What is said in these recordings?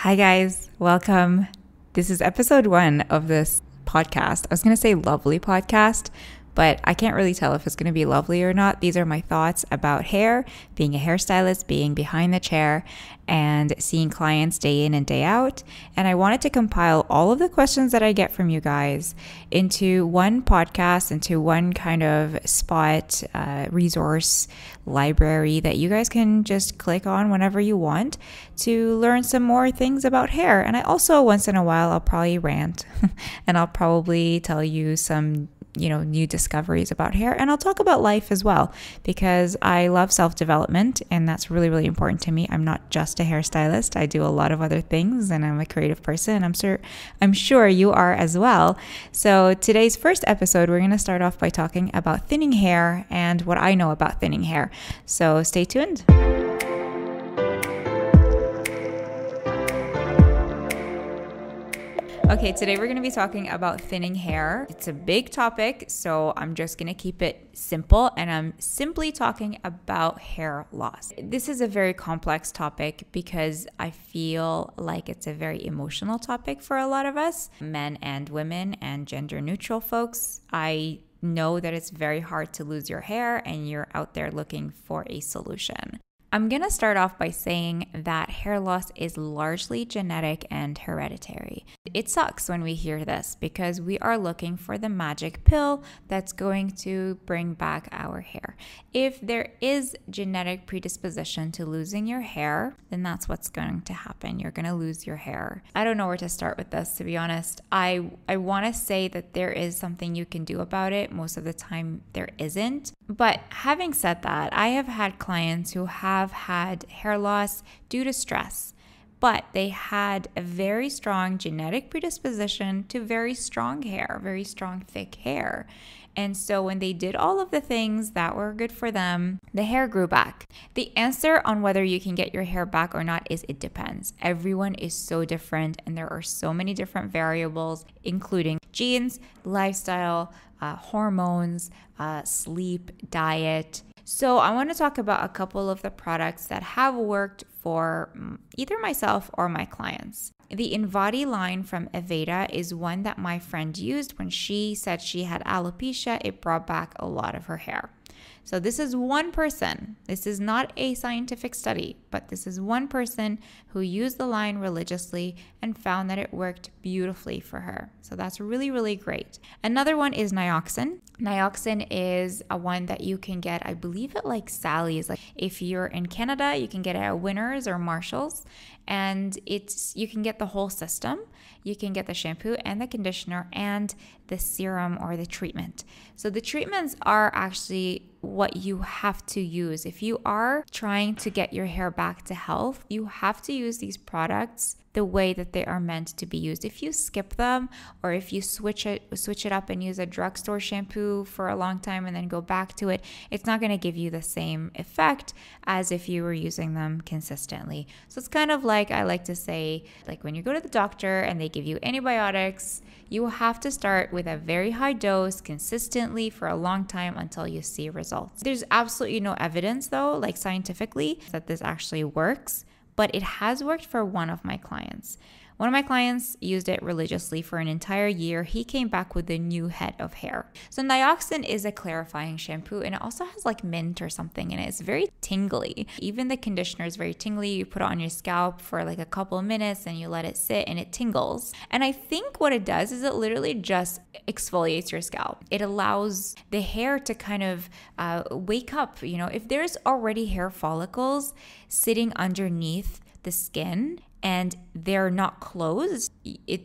Hi guys, welcome. This is episode 1 of this podcast. I was going to say lovely podcast, but I can't really tell if it's going to be lovely or not. These are my thoughts about hair, being a hairstylist, being behind the chair, and seeing clients day in and day out. And I wanted to compile all of the questions that I get from you guys into one podcast, into one kind of spot, resource, library that you guys can just click on whenever you want to learn some more things about hair. And I also, once in a while, I'll probably rant and I'll probably tell you some new discoveries about hair, and I'll talk about life as well because I love self-development and that's really, really important to me. I'm not just a hairstylist. I do a lot of other things and I'm a creative person. I'm sure you are as well. So today's first episode, we're going to start off by talking about thinning hair and what I know about thinning hair. So stay tuned. Okay, today we're going to be talking about thinning hair. It's a big topic, so I'm just going to keep it simple, and I'm simply talking about hair loss. This is a very complex topic because I feel like it's a very emotional topic for a lot of us, men and women and gender neutral folks. I know that it's very hard to lose your hair and you're out there looking for a solution. I'm going to start off by saying that hair loss is largely genetic and hereditary. It sucks when we hear this because we are looking for the magic pill that's going to bring back our hair. If there is genetic predisposition to losing your hair, then that's what's going to happen. You're going to lose your hair. I don't know where to start with this, to be honest. I want to say that there is something you can do about it. Most of the time there isn't. But having said that, I have had clients who have had hair loss due to stress, but they had a very strong genetic predisposition to very strong hair, very strong, thick hair. And so when they did all of the things that were good for them, the hair grew back. The answer on whether you can get your hair back or not is it depends. Everyone is so different and there are so many different variables, including genes, lifestyle, hormones, sleep, diet. So I want to talk about a couple of the products that have worked for either myself or my clients. The Invati line from Aveda is one that my friend used when she said she had alopecia. It brought back a lot of her hair. So this is one person. This is not a scientific study, but this is one person who used the line religiously and found that it worked beautifully for her. So that's really, really great. Another one is Nioxin. Nioxin is a one that you can get, I believe at like Sally's. Like if you're in Canada, you can get it at Winners or Marshalls, and you can get the whole system. You can get the shampoo and the conditioner and the serum or the treatment. So the treatments are actually what you have to use. If you are trying to get your hair back to health, you have to use these products the way that they are meant to be used. If you skip them or if you switch it up and use a drugstore shampoo for a long time and then go back to it, it's not going to give you the same effect as if you were using them consistently. So it's kind of like, I like to say, like when you go to the doctor and they give you antibiotics, you have to start with a very high dose consistently for a long time until you see results. There's absolutely no evidence though, like scientifically, that this actually works, but it has worked for one of my clients. One of my clients used it religiously for an entire year. He came back with a new head of hair. So Nioxin is a clarifying shampoo and it also has like mint or something in it. It's very tingly. Even the conditioner is very tingly. You put it on your scalp for like a couple of minutes and you let it sit and it tingles. And I think what it does is it literally just exfoliates your scalp. It allows the hair to kind of wake up. If there's already hair follicles sitting underneath the skin, and they're not closed,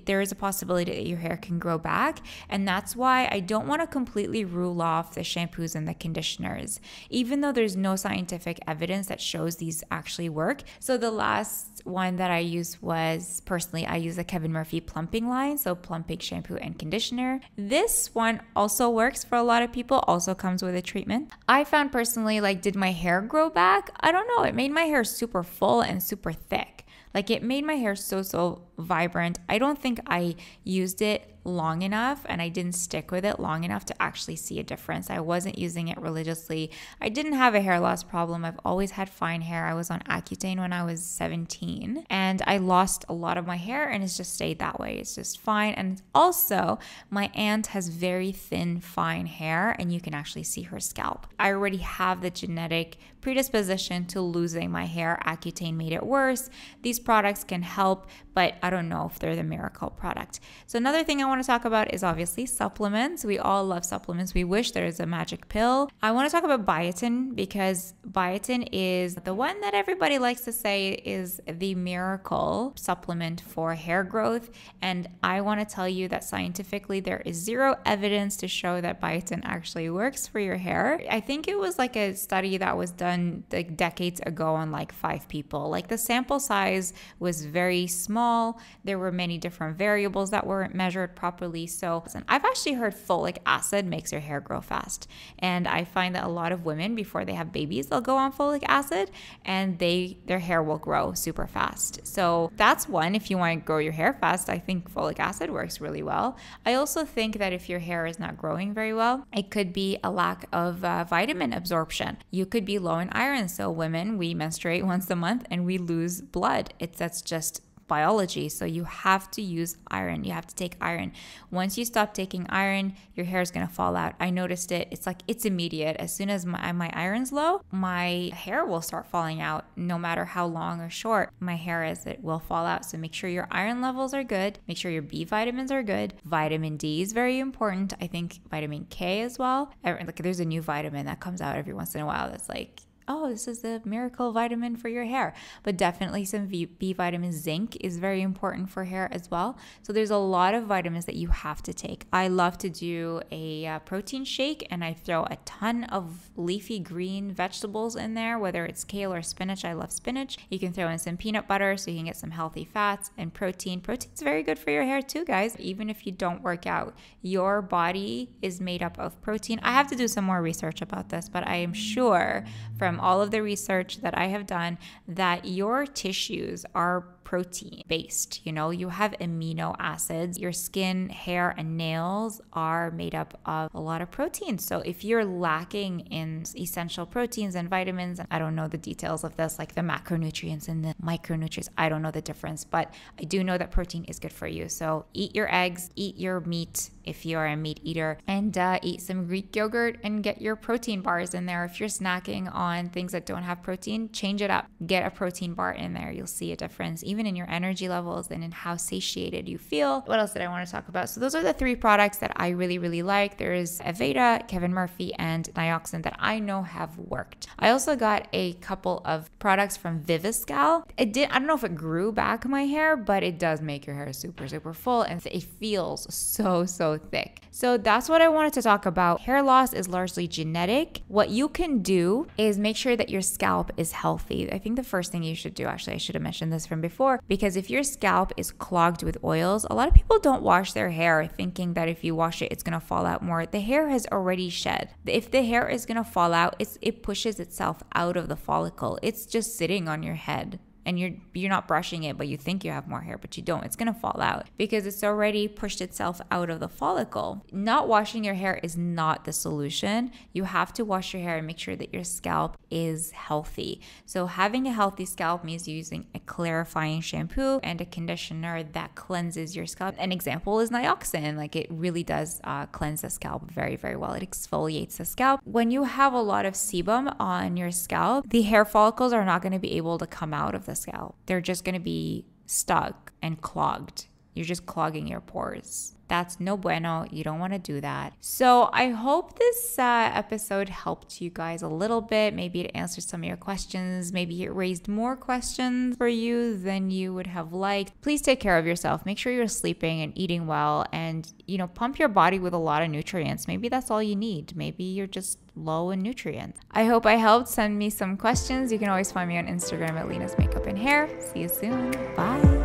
there is a possibility that your hair can grow back. And that's why I don't want to completely rule off the shampoos and the conditioners, even though there's no scientific evidence that shows these actually work. So the last one that I used was, personally, I use the Kevin Murphy plumping line, so plumping shampoo and conditioner. This one also works for a lot of people, also comes with a treatment. I found personally, did my hair grow back? I don't know. It made my hair super full and super thick. It made my hair so vibrant. I don't think I used it long enough and I didn't stick with it long enough to actually see a difference. I wasn't using it religiously. I didn't have a hair loss problem. I've always had fine hair. I was on Accutane when I was 17 and I lost a lot of my hair and it's just stayed that way. It's just fine. And also my aunt has very thin, fine hair and you can actually see her scalp. I already have the genetic predisposition to losing my hair. Accutane made it worse. These products can help, but I don't know if they're the miracle product. So another thing I want to talk about is obviously supplements. We all love supplements. We wish there is a magic pill. I want to talk about biotin because biotin is the one that everybody likes to say is the miracle supplement for hair growth. And I want to tell you that scientifically there is zero evidence to show that biotin actually works for your hair. I think it was like a study that was done like decades ago on like 5 people. Like the sample size was very small. There were many different variables that weren't measured properly. So I've actually heard folic acid makes your hair grow fast. And I find that a lot of women before they have babies, they'll go on folic acid and their hair will grow super fast. So that's one. If you want to grow your hair fast, I think folic acid works really well. I also think that if your hair is not growing very well, it could be a lack of vitamin absorption. You could be low in iron. So women, we menstruate once a month and we lose blood. That's just biology. So you have to use iron. You have to take iron. Once you stop taking iron, your hair is going to fall out. I noticed it. It's immediate. As soon as my iron's low, my hair will start falling out. No matter how long or short my hair is, it will fall out. So make sure your iron levels are good. Make sure your B vitamins are good. Vitamin D is very important. I think vitamin K as well. Like there's a new vitamin that comes out every once in a while that's like, oh, this is the miracle vitamin for your hair. But definitely some B vitamin. Zinc is very important for hair as well. So there's a lot of vitamins that you have to take. I love to do a protein shake and I throw a ton of leafy green vegetables in there, whether it's kale or spinach. I love spinach. You can throw in some peanut butter so you can get some healthy fats and protein. Protein's very good for your hair too, guys. Even if you don't work out, your body is made up of protein. I have to do some more research about this, but I am sure from all of the research that I have done that your tissues are protein based. You know, you have amino acids. Your skin, hair, and nails are made up of a lot of protein. So if you're lacking in essential proteins and vitamins, I don't know the details of this, like the macronutrients and the micronutrients, I don't know the difference, but I do know that protein is good for you. So eat your eggs, eat your meat if you are a meat eater, and eat some Greek yogurt and get your protein bars in there. If you're snacking on things that don't have protein, change it up. Get a protein bar in there. You'll see a difference, even in your energy levels and in how satiated you feel. What else did I want to talk about? So those are the 3 products that I really, really like. There's Aveda, Kevin Murphy, and Nioxin that I know have worked. I also got a couple of products from Viviscal. I don't know if it grew back my hair, but it does make your hair super, super full and it feels so thick. So that's what I wanted to talk about. Hair loss is largely genetic. What you can do is make sure that your scalp is healthy. I think the first thing you should do, actually, I should have mentioned this from before, because if your scalp is clogged with oils, a lot of people don't wash their hair thinking that if you wash it, it's going to fall out more. The hair has already shed. If the hair is going to fall out, it pushes itself out of the follicle. It's just sitting on your head. And you're not brushing it, but you think you have more hair, but you don't. It's going to fall out because it's already pushed itself out of the follicle. Not washing your hair is not the solution. You have to wash your hair and make sure that your scalp is healthy. So having a healthy scalp means using a clarifying shampoo and a conditioner that cleanses your scalp. An example is Nioxin. Like it really does cleanse the scalp very, very well. It exfoliates the scalp. When you have a lot of sebum on your scalp, the hair follicles are not going to be able to come out of the scalp. They're just going to be stuck and clogged. You're just clogging your pores. That's no bueno. You don't want to do that. So I hope this episode helped you guys a little bit. Maybe it answered some of your questions. Maybe it raised more questions for you than you would have liked. Please take care of yourself. Make sure you're sleeping and eating well and, pump your body with a lot of nutrients. Maybe that's all you need. Maybe you're just low in nutrients. I hope I helped. Send me some questions. You can always find me on Instagram at Lina's Makeup and Hair. See you soon. Bye.